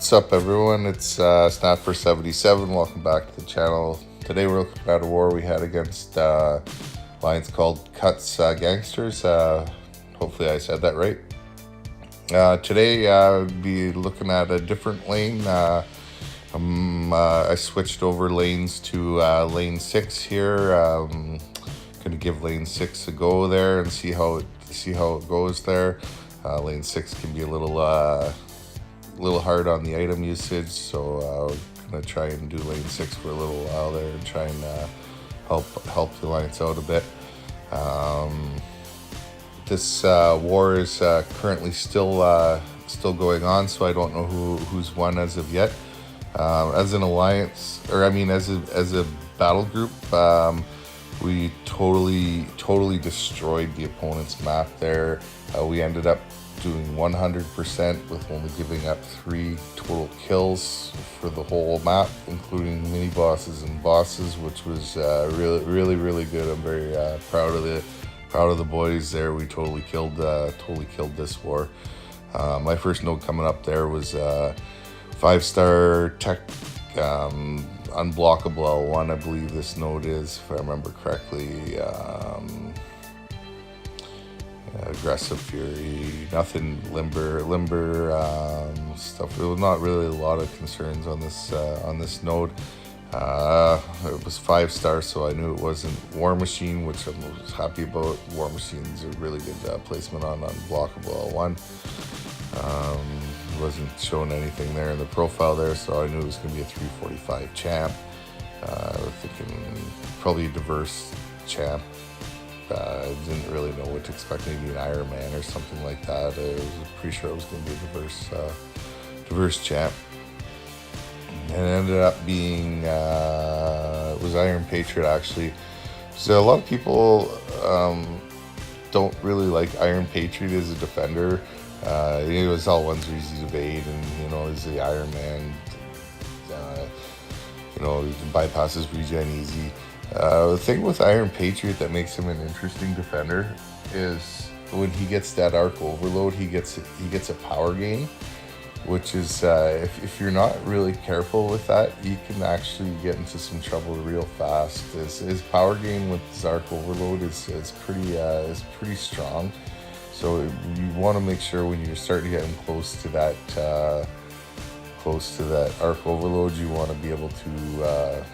What's up, everyone? It's Snapper 77. Welcome back to the channel. Today we're looking at a war we had against lines called Kutz Gangsters. Hopefully I said that right. Today I'll be looking at a different lane. I switched over lanes to lane 6 here. Gonna give lane 6 a go there and see how it goes there. Lane 6 can be a little hard on the item usage, so I'm gonna try and do lane 6 for a little while there and try and help the lines out a bit. This war is currently still going on, so I don't know who's won as of yet. As an alliance, or I mean as a battle group, we totally destroyed the opponent's map there. We ended up doing 100% with only giving up 3 total kills for the whole map, including mini bosses and bosses, which was really good. I'm very proud of the boys there. We totally killed this war. My first node coming up there was 5-star tech unblockable L1, I believe this node is, if I remember correctly. Aggressive fury, nothing limber stuff. There was not really a lot of concerns on this node. It was 5-star, so I knew it wasn't War Machine, which I was happy about. War Machine's a really good placement on unblockable L1. Wasn't showing anything there in the profile there, so I knew it was going to be a 345 champ. Thinking probably a diverse champ. I didn't really know what to expect, maybe an Iron Man or something like that. I was pretty sure it was going to be a diverse champ. And it ended up being, it was Iron Patriot actually. So a lot of people don't really like Iron Patriot as a defender. His L1s are easy to evade, and he's the Iron Man. He can bypass his regen easy. The thing with Iron Patriot that makes him an interesting defender is when he gets that arc overload, he gets a power gain, which is if you're not really careful with that, you can actually get into some trouble real fast. His power gain with his arc overload is pretty strong. So you want to make sure when you're starting to get close to that arc overload, you want to be able to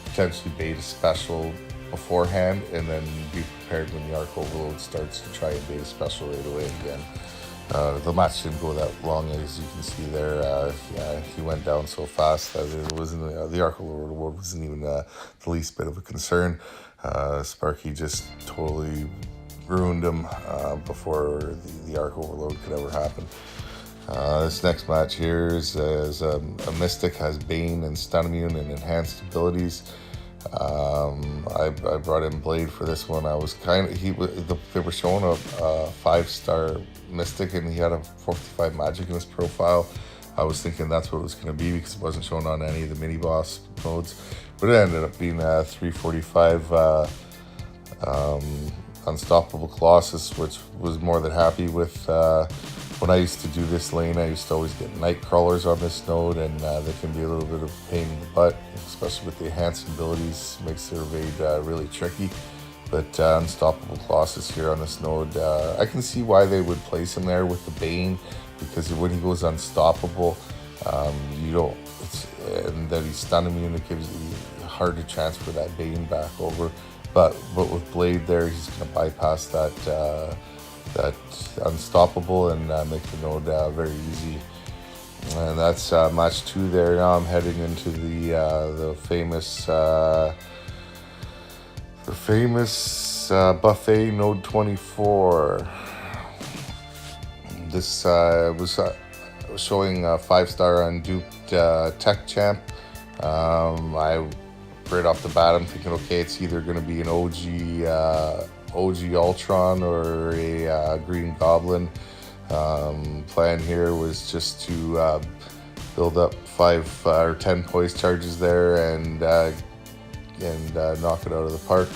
potentially bait a special beforehand, and then be prepared when the arc overload starts to try and bait a special right away again. The match didn't go that long, as you can see there. He went down so fast that it wasn't the arc overload wasn't even the least bit of a concern. Sparky just totally ruined him before the arc overload could ever happen. This next match here is a Mystic, has Bane and Stun Immune and enhanced abilities. I brought in Blade for this one. I was they were showing a 5-star Mystic, and he had a 45 magic in his profile. I was thinking that's what it was going to be because it wasn't shown on any of the mini boss modes, but it ended up being a 345 Unstoppable Colossus, which was more than happy with. When I used to do this lane, I used to always get night crawlers on this node, and they can be a little bit of a pain in the butt, especially with the enhanced abilities. Makes their evade really tricky. But Unstoppable Colossus here on this node, I can see why they would place him there with the Bane, because when he goes unstoppable, and then he's stun immune, it gives you hard to transfer that Bane back over. But with Blade there, he's going to bypass that unstoppable and make the node very easy. And that's match 2 there. Now I'm heading into the famous buffet node 24. This was showing a 5-star unduped tech champ. Right off the bat, I'm thinking, okay, it's either going to be an OG Ultron or a Green Goblin. Plan here was just to build up 5 or 10 poise charges there and knock it out of the park.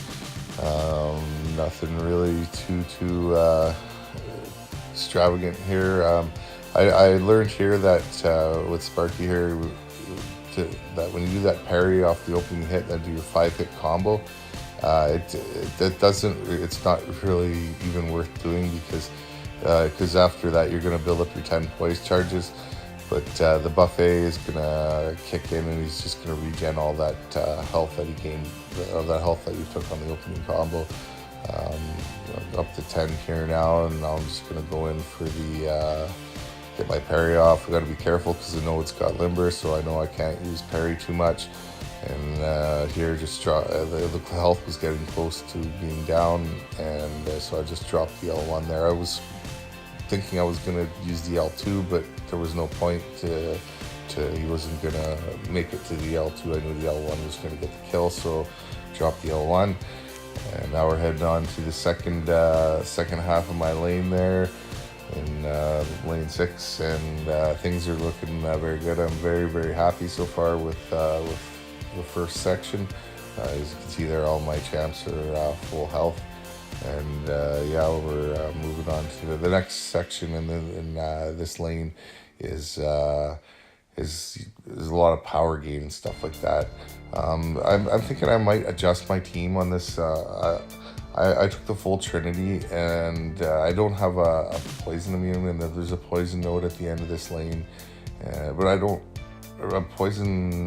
Nothing really too extravagant here. I learned here that with Sparky here, that when you do that parry off the opening hit, then do your 5-hit combo, it's not really even worth doing because after that you're going to build up your 10 poise charges, but the buffet is going to kick in and he's just going to regen all that health that he gained, that health that you took on the opening combo. Up to 10 here now, and now I'm just going to go in for the get my parry off. I got to be careful because I know it's got limber, so I know I can't use parry too much. And here just the health was getting close to being down, and so I just dropped the L1 there. I was thinking I was going to use the L2, but there was no point he wasn't going to make it to the L2. I knew the L1 was going to get the kill, so dropped the L1. And now we're heading on to the second half of my lane there in lane 6, and things are looking very good. I'm very, very happy so far with the first section. As you can see there, all my champs are full health, and we're moving on to the next section. And then in this lane is a lot of power gain and stuff like that. I'm thinking I might adjust my team on this. I took the full Trinity, and I don't have a poison immune, and there's a poison node at the end of this lane, but a poison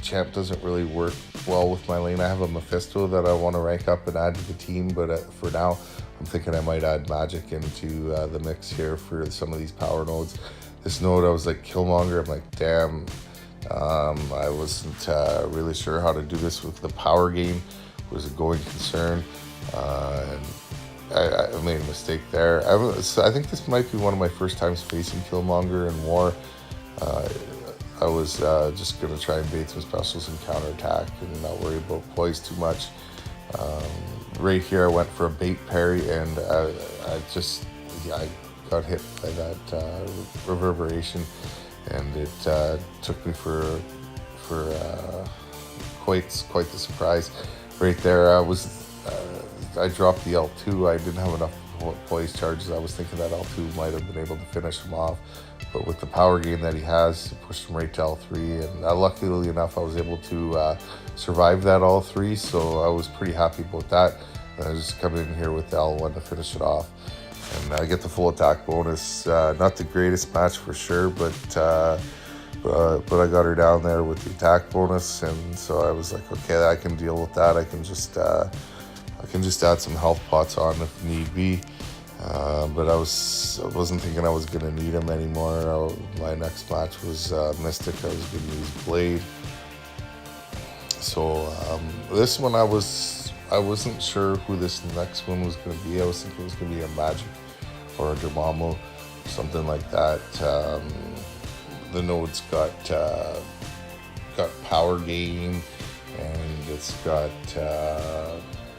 champ doesn't really work well with my lane. I have a Mephisto that I want to rank up and add to the team, but for now I'm thinking I might add magic into the mix here for some of these power nodes. This node, I was like Killmonger. I'm like, damn, I wasn't really sure how to do this with the power game. It was a going concern, and I made a mistake there. I think this might be one of my first times facing Killmonger in war. I was just going to try and bait some specials and counterattack and not worry about poise too much. Right here I went for a bait parry, and I got hit by that reverberation, and it took me for quite the surprise. Right there I dropped the L2. I didn't have enough poise charges. I was thinking that L2 might have been able to finish him off, but with the power gain that he has, it pushed him right to L3, and luckily enough I was able to survive that L3, so I was pretty happy about that. And I just come in here with the L1 to finish it off, and I get the full attack bonus. Not the greatest match for sure, but I got her down there with the attack bonus, and so I was like, okay, I can deal with that. I can just add some health pots on if need be. But I wasn't thinking I was gonna need them anymore. My next match was Mystic. I was gonna use Blade. So this one I wasn't sure who this next one was gonna be. I was thinking it was gonna be a Magic or a Dormammu, or something like that. The node's got power gain, and it's got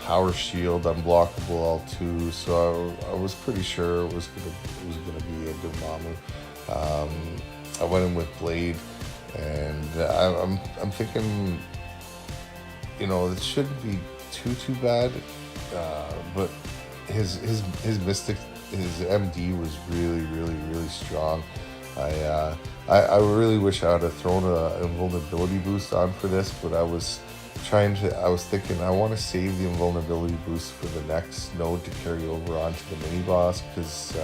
power shield, unblockable L2. So I was pretty sure it was gonna be a Dormammu. I went in with Blade, and I'm thinking, it shouldn't be too bad, but his Mystic, his MD was really strong. I really wish I would have thrown an invulnerability boost on for this, but I was thinking I want to save the invulnerability boost for the next node to carry over onto the mini boss, because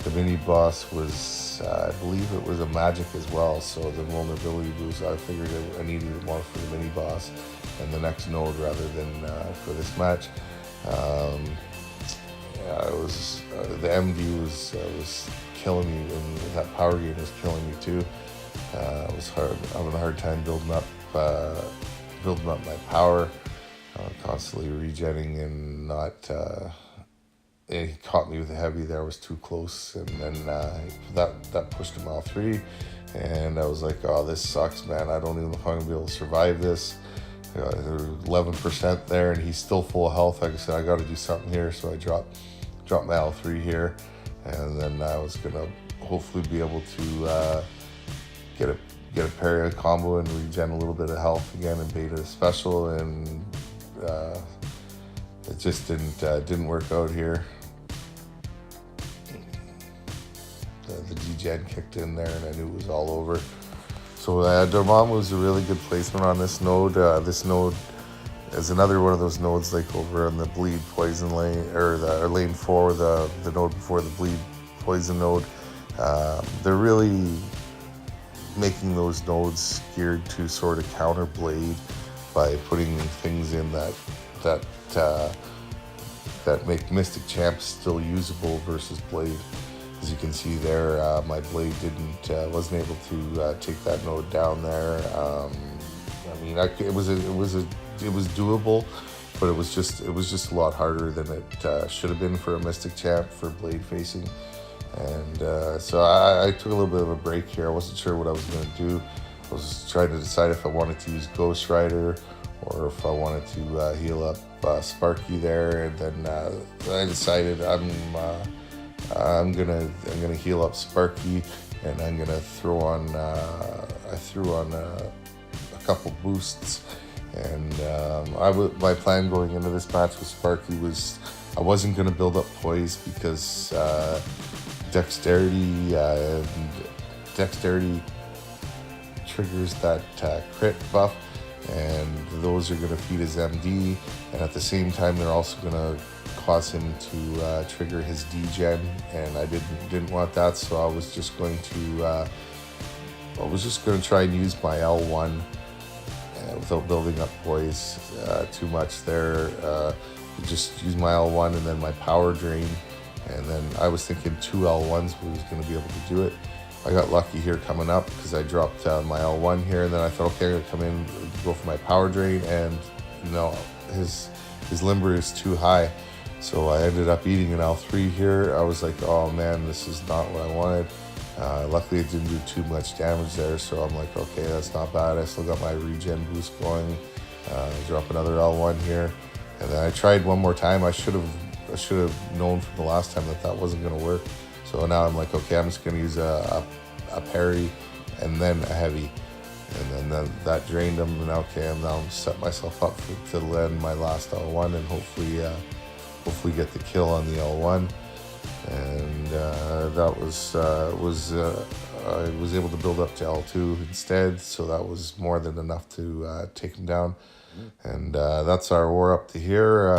the mini boss was, I believe it was a magic as well, so the invulnerability boost, I figured I needed it more for the mini boss and the next node rather than for this match. It was the MD was killing me, and that power gain was killing me too. It was having a hard time building up my power, constantly regenning and not. He caught me with a heavy there. I was too close, and then that pushed him L3, and I was like, oh, this sucks, man. I don't even know if I'm gonna be able to survive this. There's 11% there, and he's still full health. Like I said, I got to do something here, so I dropped my L3 here, and then I was gonna hopefully be able to get a parry combo and regen a little bit of health again and bait a special, and it just didn't work out here. the degen kicked in there, and I knew it was all over. So Dormammu was a really good placement on this node. This node is another one of those nodes like over on the bleed poison lane, or lane 4, the node before the bleed poison node. They're really making those nodes geared to sort of counter blade by putting things in that make Mystic Champ still usable versus blade. As you can see there, my blade wasn't able to take that node down there. I mean, it was doable, but it was just a lot harder than it should have been for a Mystic Champ for blade facing. And so I took a little bit of a break here. I wasn't sure what I was going to do. I was trying to decide if I wanted to use Ghost Rider or if I wanted to heal up Sparky there, and then I decided I'm gonna heal up Sparky, and I'm gonna throw on I threw on a couple boosts, and my plan going into this match with Sparky was I wasn't gonna build up poise because dexterity triggers that crit buff, and those are going to feed his MD, and at the same time they're also going to cause him to trigger his degen, and I didn't want that, so I was just going to try and use my L1 without building up poise too much there. Just use my L1 and then my power drain, and then I was thinking 2 L1s was going to be able to do it. I got lucky here coming up because I dropped my L1 here, and then I thought, okay, I'm going to come in, go for my power drain, and no, his limber is too high. So I ended up eating an L3 here. I was like, oh man, this is not what I wanted. Luckily it didn't do too much damage there, so I'm like, okay, that's not bad. I still got my regen boost going. Drop another L1 here, and then I tried one more time. I should have known from the last time that wasn't going to work. So now I'm like, okay, I'm just going to use a parry and then a heavy, and then that drained him. And okay, I'm now set myself up to land my last L1 and hopefully get the kill on the L1. And that was I was able to build up to L2 instead, so that was more than enough to take him down. And that's our war up to here.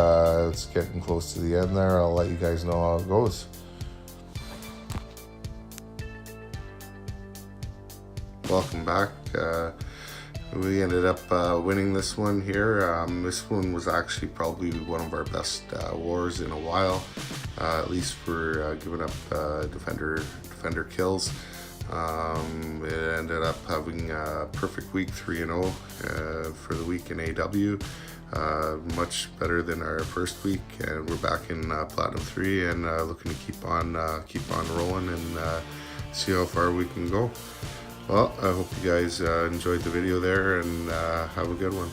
It's getting close to the end there. I'll let you guys know how it goes. Welcome back. We ended up winning this one here. This one was actually probably one of our best wars in a while, at least for giving up defender kills. It ended up having a perfect week, 3-0 for the week in AW. Much better than our first week, and we're back in Platinum 3 and looking to keep on rolling and see how far we can go. Well, I hope you guys enjoyed the video there, and have a good one.